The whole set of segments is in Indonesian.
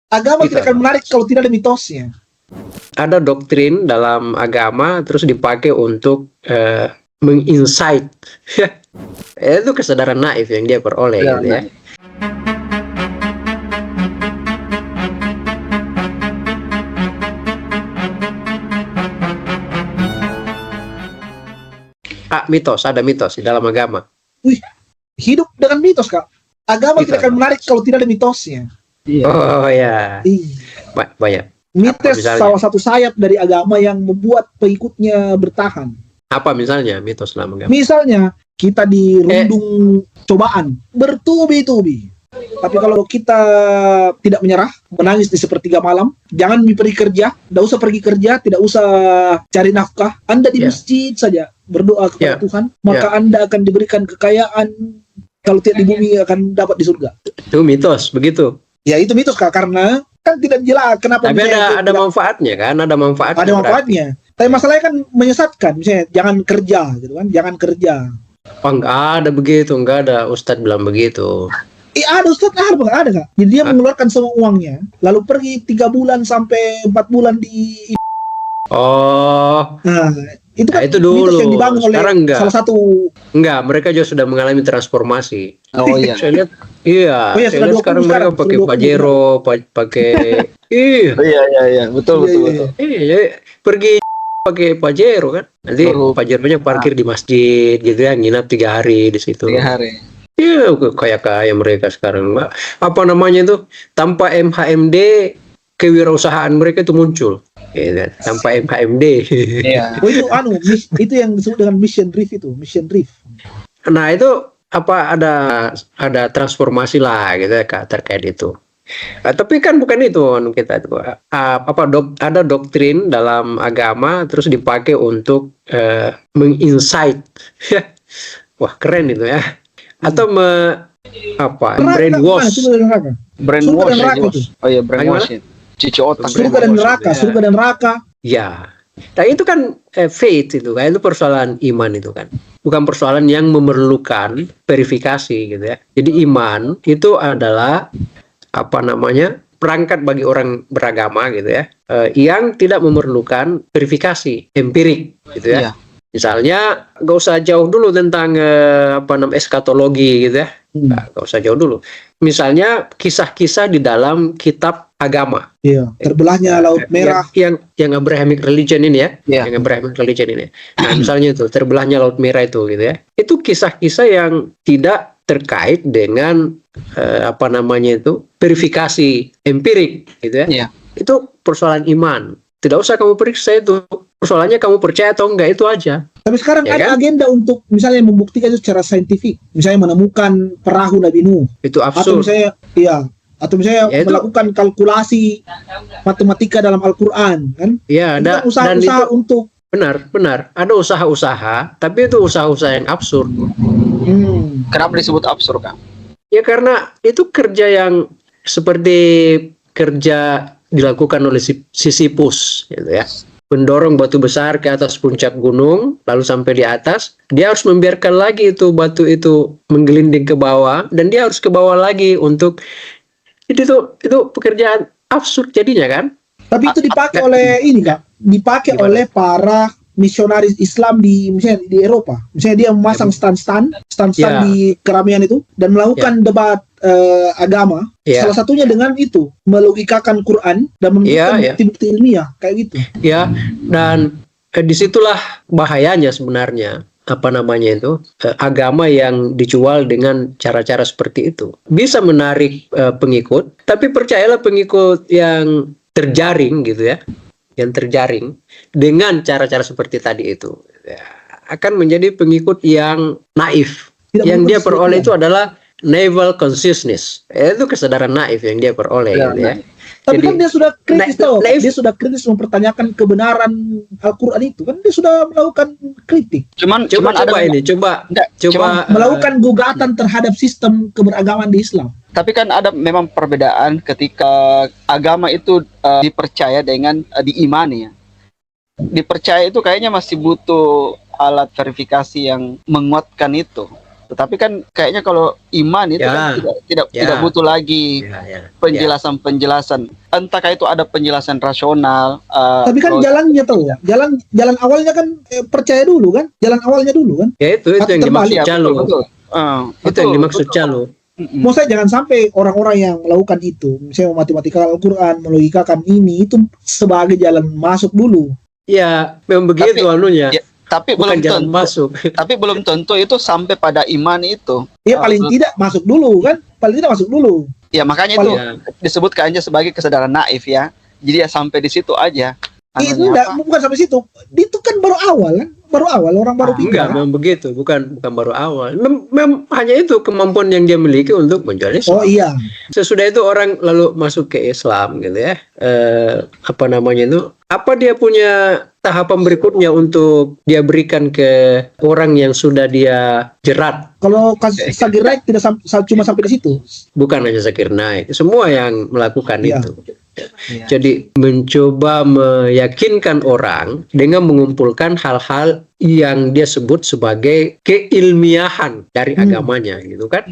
Agama Gitu. tidak akan menarik kalau tidak ada mitosnya. Ada doktrin dalam agama terus dipakai untuk menginsight. Itu kesadaran naif yang dia peroleh Ya, gitu ya. Mitos, ada mitos di dalam agama. Wih, hidup dengan mitos, Kak. Agama Gitu. tidak akan menarik kalau tidak ada mitosnya. Iya. Oh ya, Ih, banyak. mitos misalnya? salah satu sayap dari agama yang membuat pengikutnya bertahan. Apa misalnya mitos dalam agama? Misalnya, kita dirundung cobaan, bertubi-tubi. Tapi kalau kita tidak menyerah, menangis di sepertiga malam, jangan pergi kerja, tidak usah pergi kerja, tidak usah cari nafkah. Anda di masjid saja berdoa kepada Tuhan, maka Anda akan diberikan kekayaan. Kalau tidak di bumi akan dapat di surga. Itu mitos, begitu. Ya itu mitos, Kak, karena kan tidak jelas kenapa. Tapi ada manfaatnya kan, ada manfaatnya. Ada manfaatnya. Tapi masalahnya kan menyesatkan, misalnya jangan kerja gitu kan, jangan kerja. Oh, enggak ada begitu, enggak ada Ustadz bilang begitu. Ada Ustadz, ada Kak. Jadi dia mengeluarkan semua uangnya, lalu pergi 3 bulan sampai 4 bulan di. Oh. Nah, itu kan itu dulu. mitos yang dibangun oleh salah satu. Enggak, mereka juga sudah mengalami transformasi. Oh iya. Saya lihat, saya lihat sekarang mereka pakai Pajero, pakai. Iya, betul. Iya, pergi pakai Pajero kan. Nanti Pajeronya parkir di masjid gitu ya, nginap 3 hari di situ. 3 hari. Iya, kaya mereka sekarang, Mbak. Apa namanya itu? Tanpa MHMD, kewirausahaan mereka itu muncul. Ya, tanpa MHMD. Iya. Oh, itu yang disebut dengan mission drift. Nah, itu ada transformasi lah gitu ya, Kak, terkait itu. Tapi kan bukan itu kita itu. Ada doktrin dalam agama terus dipakai untuk menginsight. Wah, keren itu ya. Atau brainwash. Brainwash. Oh iya, brainwash. Cuci otak. Surga dan neraka. Ya. Nah, itu kan faith itu kan, itu persoalan iman itu kan. Bukan persoalan yang memerlukan verifikasi gitu ya. Jadi iman itu adalah perangkat bagi orang beragama gitu ya, yang tidak memerlukan verifikasi empirik gitu ya. Misalnya nggak usah jauh dulu tentang eskatologi gitu ya, nggak usah jauh dulu. Misalnya kisah-kisah di dalam kitab agama. Iya, terbelahnya Laut Merah. Yang Abrahamic religion ini ya, yang Abrahamic religion ini. Nah, misalnya itu terbelahnya Laut Merah itu gitu ya. Itu kisah-kisah yang tidak terkait dengan verifikasi empirik gitu ya. Itu persoalan iman. Tidak usah kamu periksa itu. Persoalannya kamu percaya atau enggak, itu aja. Tapi sekarang ada agenda untuk misalnya membuktikan itu secara saintifik. Misalnya menemukan perahu Nabi Nuh. Itu absurd. Atau misalnya melakukan kalkulasi matematika dalam Al-Qur'an kan? Iya, ada usaha-usaha untuk benar. Ada usaha-usaha, tapi itu usaha-usaha yang absurd. Kenapa disebut absurd, Kak? Ya karena itu kerja yang seperti kerja dilakukan oleh Sisyphus gitu ya. Mendorong batu besar ke atas puncak gunung, lalu sampai di atas, dia harus membiarkan lagi itu batu itu menggelinding ke bawah, dan dia harus ke bawah lagi untuk itu pekerjaan absurd jadinya kan. Tapi itu dipakai oleh oleh para misionaris Islam misalnya di Eropa. Misalnya dia memasang stand di keramaian itu dan melakukan debat agama. Salah satunya dengan itu melogikakan Quran dan menunjukkan bukti-bukti ilmiah kayak gitu. Ya, dan disitulah bahayanya sebenarnya agama yang dijual dengan cara-cara seperti itu bisa menarik pengikut, tapi percayalah pengikut yang terjaring gitu ya, yang terjaring dengan cara-cara seperti tadi itu akan menjadi pengikut yang naif. Yang dia peroleh itu adalah naval consciousness. Itu kesadaran naif yang dia peroleh gitu ya. Tapi kan dia sudah kritis dia sudah kritis mempertanyakan kebenaran Al-Qur'an itu. Kan dia sudah melakukan kritik. Cuman coba melakukan gugatan terhadap sistem keberagaman di Islam. Tapi kan ada memang perbedaan ketika agama itu dipercaya dengan diimani ya. Dipercaya itu kayaknya masih butuh alat verifikasi yang menguatkan itu. Tetapi kan kayaknya kalau iman itu kan tidak butuh lagi penjelasan. Entahkah itu ada penjelasan rasional. Tapi kan jalannya tuh, jalan awalnya kan percaya dulu kan, jalan awalnya dulu kan. Ya itu yang dimaksud calo. Itu yang dimaksud calo. Maksudnya jangan sampai orang-orang yang melakukan itu, misalnya matematika Al-Quran, melogikakan ini, itu sebagai jalan masuk dulu. Ya, memang begitu anunya. Ya, tapi bukan belum jalan tentu masuk. Tapi belum tentu itu sampai pada iman itu. Ya paling tidak masuk dulu kan, paling tidak masuk dulu. Ya makanya itu disebutkan aja sebagai kesadaran naif ya. Jadi ya sampai di situ aja. Itu bukan sampai situ. Itu kan baru awal kan. Orang baru pindah. Enggak, memang begitu, bukan baru awal. Hanya itu kemampuan yang dia miliki untuk menjalani Islam. Oh iya. Sesudah itu orang lalu masuk ke Islam gitu ya. Apa dia punya tahapan berikutnya untuk dia berikan ke orang yang sudah dia jerat? Kalau Zakir Naik tidak cuma sampai di situ. Bukan hanya Zakir Naik, semua yang melakukan itu. Ya. Jadi mencoba meyakinkan orang dengan mengumpulkan hal-hal yang dia sebut sebagai keilmiahan dari agamanya gitu kan.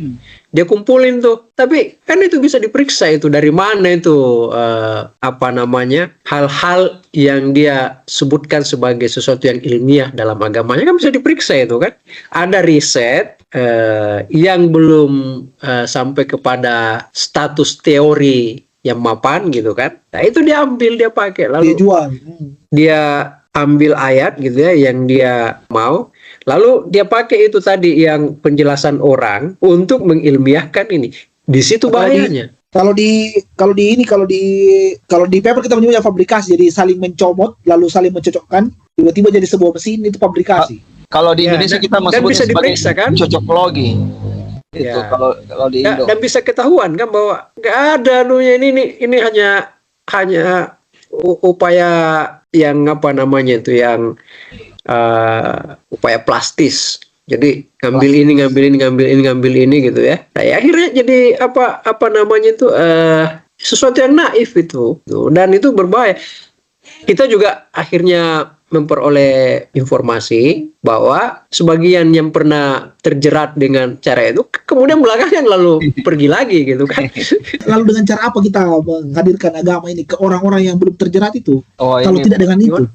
Dia kumpulin tuh. Tapi kan itu bisa diperiksa itu dari mana itu hal-hal yang dia sebutkan sebagai sesuatu yang ilmiah dalam agamanya kan bisa diperiksa itu kan. Ada riset yang belum sampai kepada status teori yang mapan gitu kan. Nah itu dia ambil, dia pakai, lalu dia jual. Dia ambil ayat gitu ya yang dia mau, lalu dia pakai itu tadi yang penjelasan orang untuk mengilmiahkan ini. Di situ bahayanya. Kalau di paper kita menyebutnya fabrikasi, jadi saling mencomot lalu saling mencocokkan, tiba-tiba jadi sebuah mesin, itu fabrikasi. Kalau di Indonesia kita bisa sebutnya diperiksa kan? Cocoklogi. Itu kalau di Indo. Dan bisa ketahuan kan bahwa nggak ada ini hanya upaya yang yang upaya plastis. Jadi ngambil ini gitu ya. Nah, ya akhirnya jadi sesuatu yang naif itu. Dan itu berbahaya. Kita juga akhirnya memperoleh informasi bahwa sebagian yang pernah terjerat dengan cara itu kemudian belakangan lalu pergi lagi gitu kan. Lalu dengan cara apa kita menghadirkan agama ini ke orang-orang yang belum terjerat itu? Kalau tidak dengan itu.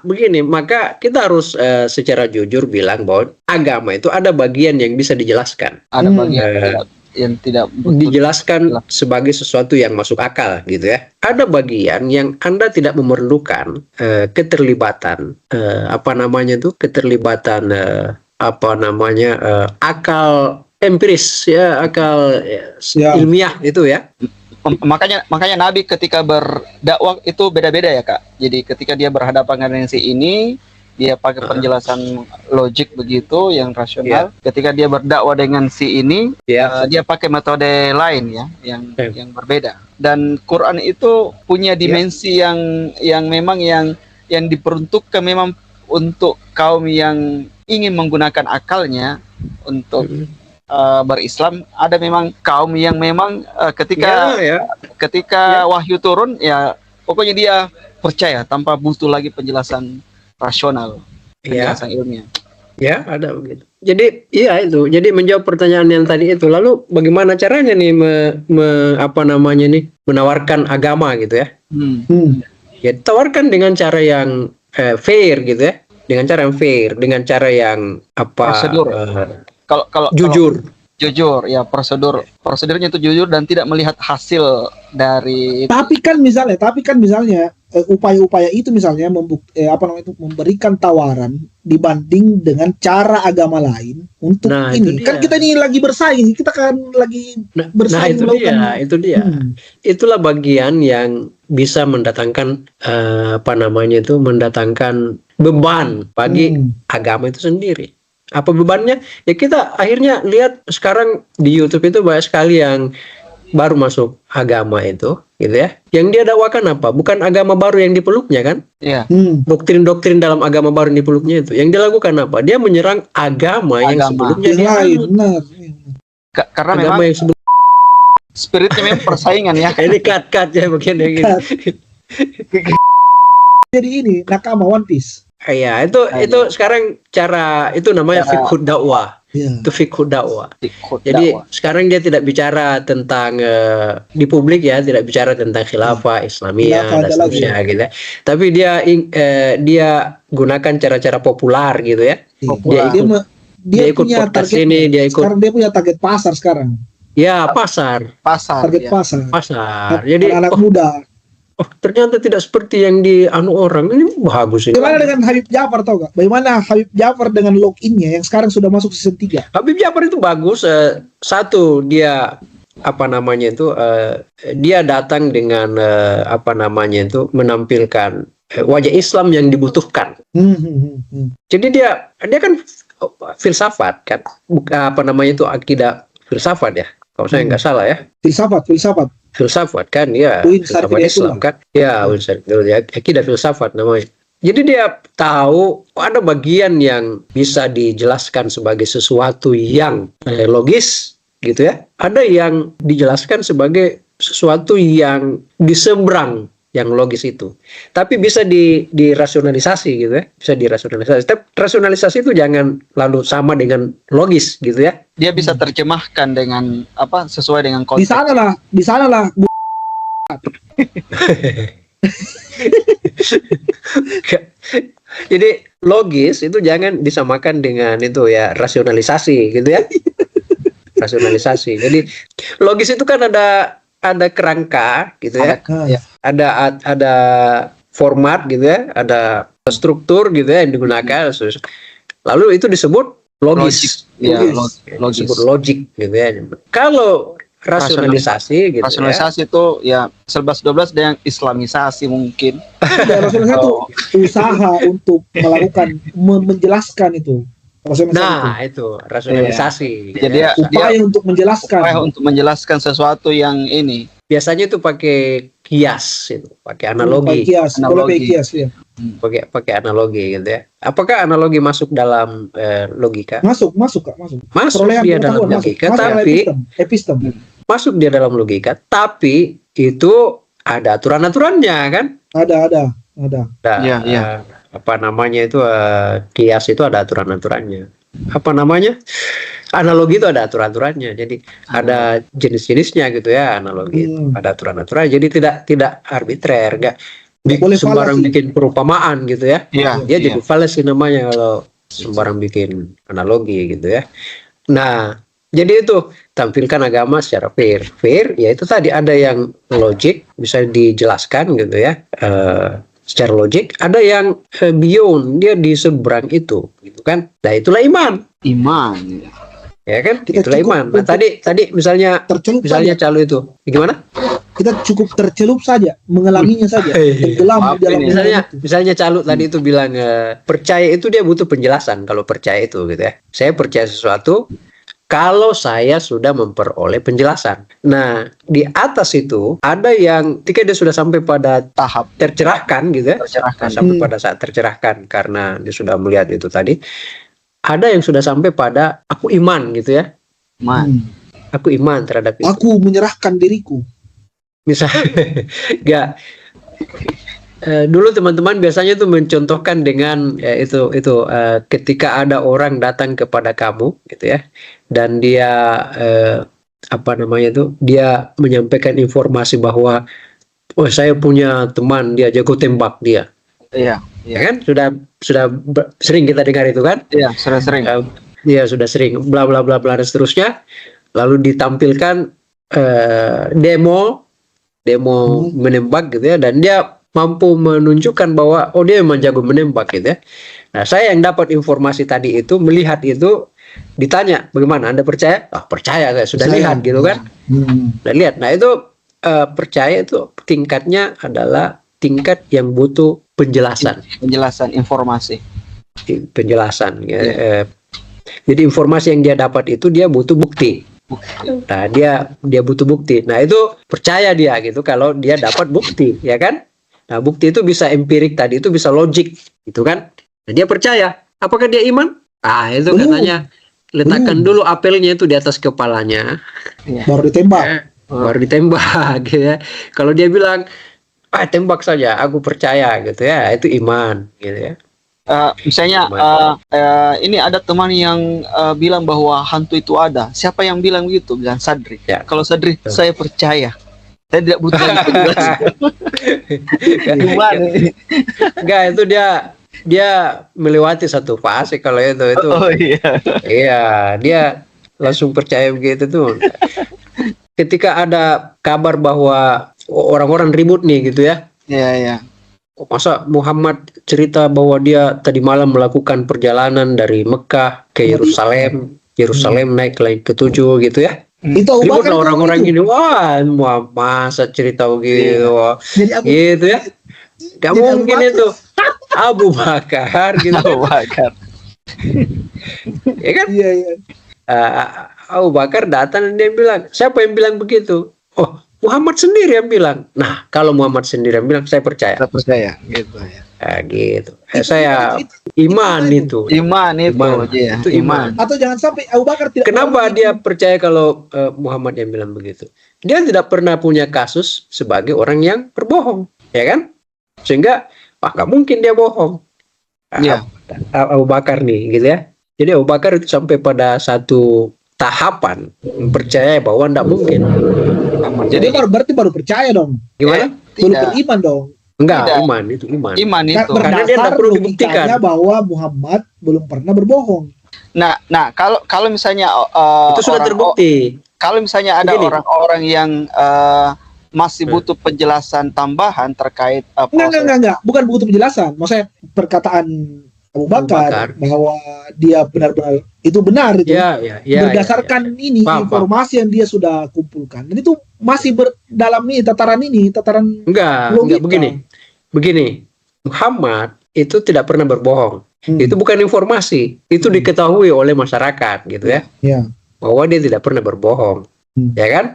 Begini, maka kita harus secara jujur bilang bahwa agama itu ada bagian yang bisa dijelaskan. Ada bagian yang tidak dijelaskan sebagai sesuatu yang masuk akal gitu ya. Ada bagian yang Anda tidak memerlukan keterlibatan akal empiris ya, akal ilmiah itu ya. Makanya Nabi ketika berdakwah itu beda-beda ya Kak. Jadi ketika dia berhadapan dengan si ini, dia pakai penjelasan logik begitu yang rasional. Ketika dia berdakwah dengan si ini, dia pakai metode lain ya, yang berbeda. Dan Quran itu punya dimensi yang memang yang diperuntukkan memang untuk kaum yang ingin menggunakan akalnya untuk berislam. Ada memang kaum yang memang ketika wahyu turun ya pokoknya dia percaya tanpa butuh lagi penjelasan rasional, penjelasan ilmiah. Ya, ada begitu. Jadi, Jadi menjawab pertanyaan yang tadi itu. Lalu bagaimana caranya nih menawarkan agama gitu ya? Ya, tawarkan dengan cara yang fair gitu ya. Dengan cara yang fair, dengan cara yang prosedur. Kalau jujur ya, prosedurnya itu jujur dan tidak melihat hasil dari itu. Tapi kan misalnya upaya-upaya itu misalnya memberikan tawaran dibanding dengan cara agama lain untuk ini. Kan kita ini lagi bersaing, kita kan lagi bersaing. Itu dia. Itulah bagian yang bisa mendatangkan mendatangkan beban bagi agama itu sendiri. Apa bebannya? Ya kita akhirnya lihat sekarang di YouTube itu banyak sekali yang baru masuk agama itu, gitu ya. Yang dia dakwakan apa? Bukan agama baru yang dipeluknya kan? Iya. Doktrin-doktrin dalam agama baru yang dipeluknya itu. Yang dia lakukan apa? Dia menyerang agama yang sebelumnya dia anut. Karena memang spiritnya memang persaingan ya. Ini cut ya begini gitu. Jadi ini nakama One Piece. Iya, itu sekarang cara itu namanya fiqh dakwah. Iya. Itu fiqh dakwah. Ikut Jadi dakwah. sekarang dia tidak bicara tentang di publik ya, tidak bicara tentang khilafah Islamiyah Khilafah dan ada lagi. seterusnya gitu ya. Tapi dia gunakan cara-cara populer gitu ya. Populer. Dia ikut punya podcast target ini, dia ikut sekarang, dia punya target pasar sekarang. ya pasar. Target Ya. Pasar. Jadi anak muda. ternyata tidak seperti yang di orang. Ini bagus ini. Bagaimana dengan Habib Jafar, tau gak? Bagaimana Habib Jafar dengan login-nya yang sekarang sudah masuk season 3? Habib Jafar itu bagus. Satu, dia dia datang dengan menampilkan wajah Islam yang dibutuhkan. Jadi dia kan filsafat kan, akidah filsafat ya. Kalau saya nggak salah ya. Filsafat kan ya, filsafat Islam kan. Ya, akidah filsafat namanya. Jadi dia tahu ada bagian yang bisa dijelaskan sebagai sesuatu yang logis gitu ya. Ada yang dijelaskan sebagai sesuatu yang diseberang yang logis itu. Tapi bisa dirasionalisasi gitu ya. Bisa dirasionalisasi. Tapi rasionalisasi itu jangan lalu sama dengan logis gitu ya. Dia bisa terjemahkan dengan sesuai dengan konteks. Di sanalah Jadi logis itu jangan disamakan dengan itu ya, rasionalisasi gitu ya. Rasionalisasi. Jadi logis itu kan ada kerangka gitu ya. Ada format gitu ya, ada struktur gitu ya yang digunakan. Lalu itu disebut logis. Disebut logik gitu ya. Kalau rasionalisasi gitu rasionalisasi itu ya 11-12 dengan islamisasi mungkin. Rasionalisasi itu usaha untuk melakukan menjelaskan itu. Itu rasionalisasi. Jadi upaya untuk menjelaskan sesuatu yang ini. Biasanya itu pakai kias, itu pakai analogi. Pakai analogi gitu ya. Apakah analogi masuk dalam logika? Masuk dia dalam logika, tapi epistem. Masuk dia dalam logika, tapi itu ada aturan-aturannya kan? Ada. Kias itu ada aturan-aturannya. Analogi itu ada aturan-aturannya. Jadi ada jenis-jenisnya gitu ya, analogi itu ada aturan-aturan. Jadi tidak arbitrer, enggak sembarang bikin perumpamaan gitu ya. Dia jadi falasi namanya kalau sembarang bikin analogi gitu ya. Nah, jadi itu tampilkan agama secara fair. Fair ya itu tadi ada yang logik bisa dijelaskan gitu ya. Secara logik, ada yang beyond, dia di seberang itu gitu kan. Nah, itulah iman. Ya kan? Itulah iman. Nah, tadi misalnya Calo itu. Gimana? Kita cukup tercelup saja, mengalaminya saja. Tenggelam di dalam misalnya Calo tadi itu bilang percaya itu dia butuh penjelasan. Kalau percaya itu gitu ya. Saya percaya sesuatu kalau saya sudah memperoleh penjelasan. Nah, di atas itu ada yang ketika dia sudah sampai pada tahap tercerahkan gitu ya. Sampai pada saat tercerahkan karena dia sudah melihat itu tadi. Ada yang sudah sampai pada aku iman gitu ya. Aku iman terhadap itu. Aku menyerahkan diriku. Misalnya enggak. Dulu teman-teman biasanya tuh mencontohkan dengan ketika ada orang datang kepada kamu gitu ya, dan dia dia menyampaikan informasi bahwa saya punya teman dia jago tembak dia. Iya kan, sudah sering kita dengar itu kan? Iya, sudah sering. Iya, sudah sering, bla bla bla bla dan seterusnya. Lalu ditampilkan demo menembak gitu ya, dan dia mampu menunjukkan bahwa dia memang jago menembak gitu ya. Nah, saya yang dapat informasi tadi itu, melihat itu, ditanya bagaimana Anda percaya? Percaya, saya sudah lihat gitu kan. Sudah lihat. Nah, itu percaya itu tingkatnya adalah tingkat yang butuh penjelasan informasi. Penjelasan ya. Jadi informasi yang dia dapat itu dia butuh bukti. Nah, dia butuh bukti. Nah, itu percaya dia gitu kalau dia dapat bukti, ya kan? Nah, bukti itu bisa empirik tadi, itu bisa logik, gitu kan? Nah, dia percaya. Apakah dia iman? Itu katanya letakkan dulu apelnya itu di atas kepalanya. Baru ditembak. Baru ditembak, gitu ya. Kalau dia bilang, tembak saja, aku percaya, gitu ya, itu iman, gitu ya. Misalnya ini ada teman yang bilang bahwa hantu itu ada. Siapa yang bilang begitu? Bilang Sadri. Ya. Kalau Sadri, saya percaya. Saya tidak butuh lagi penjelasan. Gimana? Enggak, itu dia melewati satu fase kalau itu. Oh iya. Iya, dia langsung percaya begitu tuh. Ketika ada kabar bahwa orang-orang ribut nih gitu ya. Iya. Masa Muhammad cerita bahwa dia tadi malam melakukan perjalanan dari Mekah ke Yerusalem, naik ke langit ketujuh gitu ya. Itu Abu Ribut Bakar lah orang-orang itu. ini, wah masa cerita begitu, Jadi gitu ya. Gak Jadi mungkin Abu Bakar. itu Abu Bakar gitu. Abu Bakar. Ya kan? Iya. Abu Bakar datang dan dia bilang, siapa yang bilang begitu? Oh, Muhammad sendiri yang bilang. Nah, kalau Muhammad sendiri yang bilang, saya percaya. Saya percaya gitu ya. Gitu. Saya iman itu. Iman itu, Iman. iya. Itu iman. Atau jangan sampai Abu Bakar tidak. Kenapa dia percaya kalau Muhammad yang bilang begitu? Dia tidak pernah punya kasus sebagai orang yang berbohong, ya kan? Sehingga, nggak mungkin dia bohong. Iya. Abu Bakar nih, gitu ya. Jadi Abu Bakar itu sampai pada satu tahapan mempercayai bahwa tidak mungkin. Jadi berarti baru percaya dong. Gimana? Baru Tidak. beriman dong. Enggak, Tidak. iman itu iman. Iman itu. Karena dia tidak perlu dibuktikan. logikanya bahwa Muhammad belum pernah berbohong. Nah, kalau misalnya Itu sudah terbukti. Kalau misalnya ada Begini. orang-orang yang masih butuh penjelasan tambahan terkait proses. Enggak. Bukan butuh penjelasan. Maksudnya perkataan Abu Bakar bahwa dia benar-benar itu benar itu. Ya, berdasarkan ini Paham. informasi yang dia sudah kumpulkan. Dan itu masih dalam tataran Enggak logika. begini. Muhammad itu tidak pernah berbohong. Hmm. Itu bukan informasi, itu diketahui oleh masyarakat gitu ya. Ya. Bahwa dia tidak pernah berbohong. Ya kan?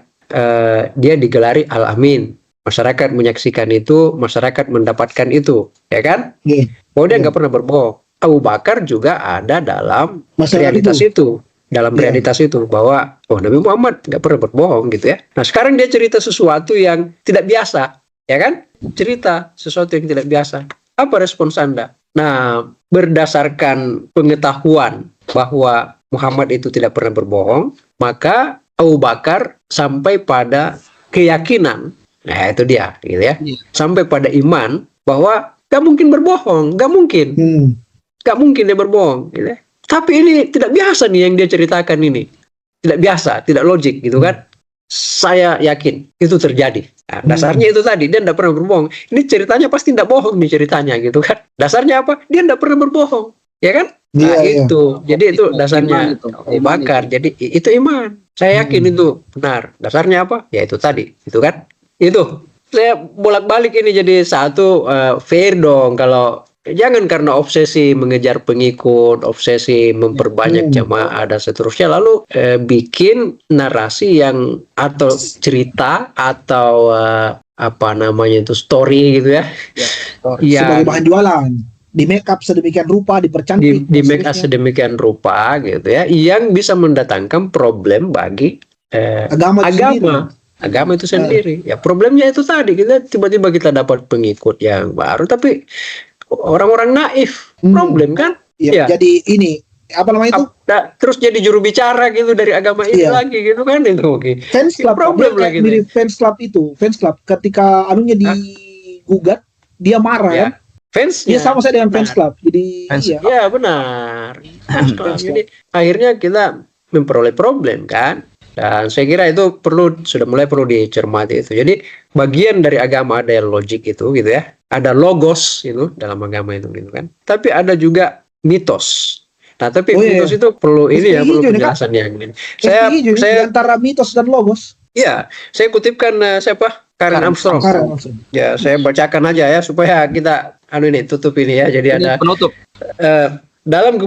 Dia digelari Al-Amin. Masyarakat menyaksikan itu, masyarakat mendapatkan itu, ya kan? Iya. Bahwa dia nggak pernah berbohong. Abu Bakar juga ada dalam Masalah realitas itu. Dalam Iya. realitas itu bahwa Nabi Muhammad nggak pernah berbohong gitu ya. Nah sekarang dia cerita sesuatu yang tidak biasa, ya kan? Cerita sesuatu yang tidak biasa. Apa respons Anda? Nah, berdasarkan pengetahuan bahwa Muhammad itu tidak pernah berbohong, maka Abu Bakar sampai pada keyakinan, nah itu dia, gitu ya, sampai pada iman bahwa gak mungkin berbohong, gak mungkin dia berbohong, gitu ya. Tapi ini tidak biasa nih yang dia ceritakan ini, tidak biasa, tidak logik, gitu kan? Saya yakin itu terjadi. Nah, dasarnya itu tadi, dia tidak pernah berbohong. Ini ceritanya pasti tidak bohong nih ceritanya, gitu kan? Dasarnya apa? Dia tidak pernah berbohong, ya kan? Nah itu, jadi itu dasarnya Abu Bakar. Jadi itu iman. Saya yakin itu benar. Dasarnya apa? Ya itu tadi, itu kan? Itu. Saya bolak-balik ini jadi satu fair dong kalau jangan karena obsesi mengejar pengikut, obsesi memperbanyak jamaah dan seterusnya, lalu bikin narasi yang atau cerita atau apa namanya itu story gitu ya, sebagai bahan jualan, di make up sedemikian rupa, dipercantik, di make up sedemikian rupa gitu ya, yang bisa mendatangkan problem bagi agama itu sendiri. Ya problemnya itu tadi, kita tiba-tiba kita dapat pengikut yang baru, tapi orang-orang naif, problem kan? Ya. Jadi ini apa namanya itu? Terus jadi juru bicara gitu dari agama ini lagi gitu kan, itu oke. Fans club problem lagi. Mirip fans club itu, fans club ketika anunya digugat, dia marah kan? Fans dia sama saya dengan fans club. Jadi iya benar. Jadi akhirnya kita memperoleh problem kan? Dan saya kira itu sudah mulai perlu dicermati itu. Jadi bagian dari agama ada yang logik itu gitu ya. Ada logos itu dalam agama itu gitu kan. Tapi ada juga mitos. Nah, tapi mitos itu perlu perlu penjelasan yang ini. Saya antara mitos dan logos. Iya, saya kutipkan siapa? Karen Armstrong. Ya, saya bacakan aja ya supaya kita tutup ini ya. Jadi ada penutup. Dalam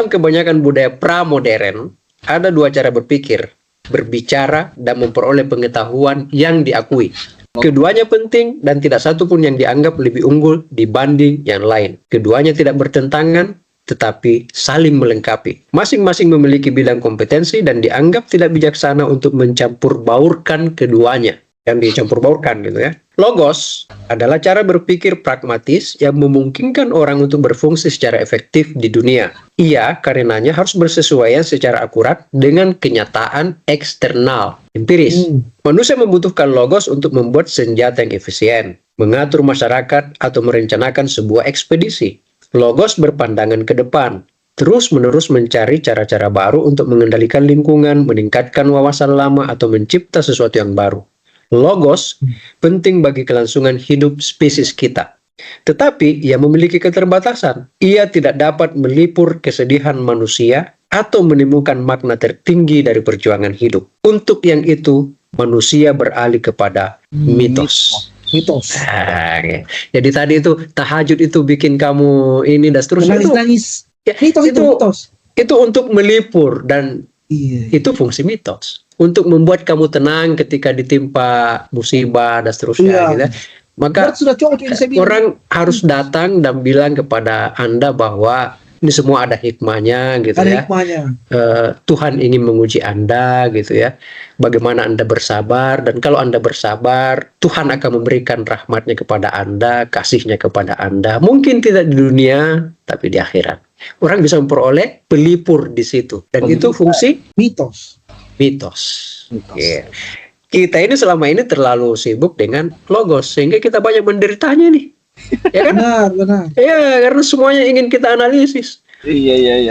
kebanyakan budaya pramodern ada dua cara berpikir, berbicara dan memperoleh pengetahuan yang diakui. Keduanya penting dan tidak satu pun yang dianggap lebih unggul dibanding yang lain. Keduanya tidak bertentangan, tetapi saling melengkapi. Masing-masing memiliki bidang kompetensi dan dianggap tidak bijaksana untuk mencampur baurkan keduanya. yang dicampur baurkan gitu ya. Logos adalah cara berpikir pragmatis yang memungkinkan orang untuk berfungsi secara efektif di dunia. Ia karenanya harus bersesuaian secara akurat dengan kenyataan eksternal, empiris. Manusia membutuhkan logos untuk membuat senjata yang efisien, mengatur masyarakat, atau merencanakan sebuah ekspedisi. Logos berpandangan ke depan, terus-menerus mencari cara-cara baru untuk mengendalikan lingkungan, meningkatkan wawasan lama, atau mencipta sesuatu yang baru. Logos penting bagi kelangsungan hidup spesies kita. Tetapi ia memiliki keterbatasan. Ia tidak dapat melipur kesedihan manusia atau menemukan makna tertinggi dari perjuangan hidup. Untuk yang itu, manusia beralih kepada mitos. Mitos. Nah, jadi tadi itu tahajud itu bikin kamu ini dan seterusnya itu. Nangis. Ya, Mitos itu mitos. itu untuk melipur dan Iya. itu fungsi mitos untuk membuat kamu tenang ketika ditimpa musibah dan seterusnya. Iya. Gitu. Maka Berat sudah cocok ini saya bilang. orang harus datang dan bilang kepada Anda bahwa ini semua ada hikmahnya gitu Ada ya. hikmahnya. Tuhan ingin menguji Anda gitu ya. Bagaimana Anda bersabar, dan kalau Anda bersabar, Tuhan akan memberikan rahmatnya kepada Anda, kasihnya kepada Anda. Mungkin tidak di dunia, tapi di akhirat. Orang bisa memperoleh pelipur di situ. Dan itu fungsi Mitos. mitos. Iya. Kita ini selama ini terlalu sibuk dengan logos, sehingga kita banyak menderitanya nih. Ya kan? Benar. Ya, karena semuanya ingin kita analisis. Iya.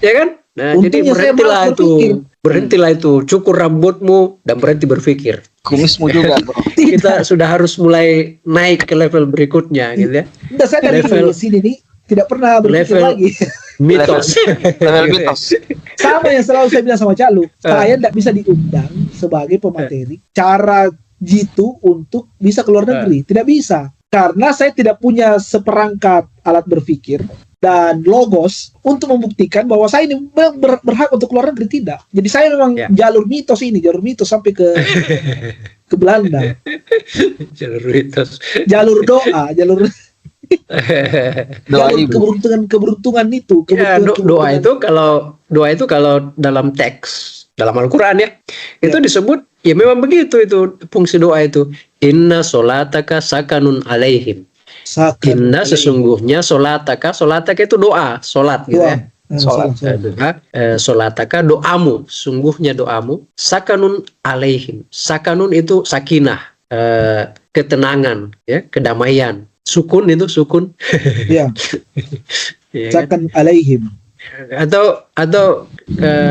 Ya kan? Nah, jadi Untungnya saya berhentilah malas berpikir. berhentilah itu, cukur rambutmu dan berhenti berpikir. Kumismu juga, bro. Kita sudah harus mulai naik ke level berikutnya, gitu ya. Enggak, saya dari Level- sini nih tidak pernah berpikir level- lagi. Mitos. Level mitos. Sama yang selalu saya bilang sama Calu, saya tidak bisa diundang sebagai pemateri cara jitu untuk bisa keluar negeri. Tidak bisa. Karena saya tidak punya seperangkat alat berpikir dan logos untuk membuktikan bahwa saya ini berhak untuk keluar negeri. Tidak. Jadi saya memang Ya. jalur mitos sampai ke Belanda. Jalur mitos. Jalur doa, jalur Doa ibu. keberuntungan itu. Ya, doa itu kalau dalam teks dalam Al-Qur'an ya, itu disebut ya memang begitu itu fungsi doa itu. Inna solataka sakanun alaihim. Inna sesungguhnya solataka itu doa, solat gitu ya. Sholat. Solataka doamu, sungguhnya doamu, sakanun alaihim. Sakanun itu sakinah, ketenangan, ya, kedamaian. Sukun itu sukun. Ya, Ya kan? sakan alaihim. Atau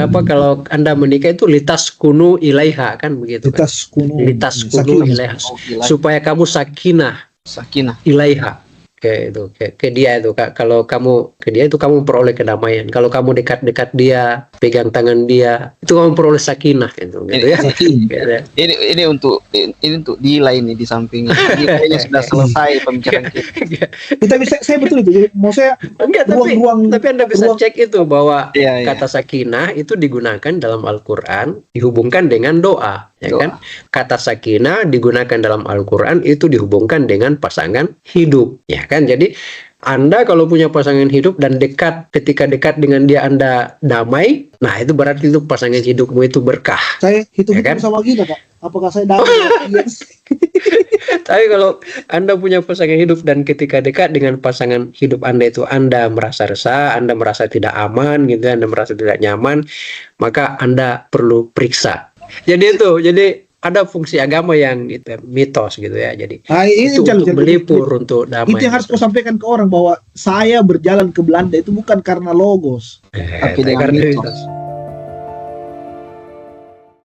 apa kalau Anda menikah itu litas kunu ilaiha kan begitu kan? Litas kunu ilaiha supaya kamu sakinah ilaiha ke dia itu. Kalau kamu ke dia itu kamu memperoleh kedamaian. Kalau kamu dekat-dekat dia, pegang tangan dia, itu kamu memperoleh sakinah gitu ya. Ini untuk Dila ini di sampingnya. Dilanya sudah selesai pembicaraan kita. Saya betul itu. Jadi mau saya Enggak, tapi Anda bisa cek itu bahwa Iya. kata sakinah itu digunakan dalam Al-Qur'an dihubungkan dengan doa, ya Doa. kan? Kata sakinah digunakan dalam Al-Qur'an itu dihubungkan dengan pasangan hidup, ya kan? Jadi Anda kalau punya pasangan hidup dan ketika dekat dengan dia Anda damai, nah itu berarti itu pasangan hidupmu itu berkah. Saya hitung Ya kan? sama gini, Pak. Apakah saya dapat? Yes. Tapi kalau Anda punya pasangan hidup dan ketika dekat dengan pasangan hidup Anda itu Anda merasa resah, Anda merasa tidak aman gitu, Anda merasa tidak nyaman, maka Anda perlu periksa. Jadi ada fungsi agama yang itu mitos gitu ya. Jadi itu untuk melipur, untuk damai. Itu yang harus kau sampaikan ke orang bahwa saya berjalan ke Belanda itu bukan karena logos. Tapi dengan mitos.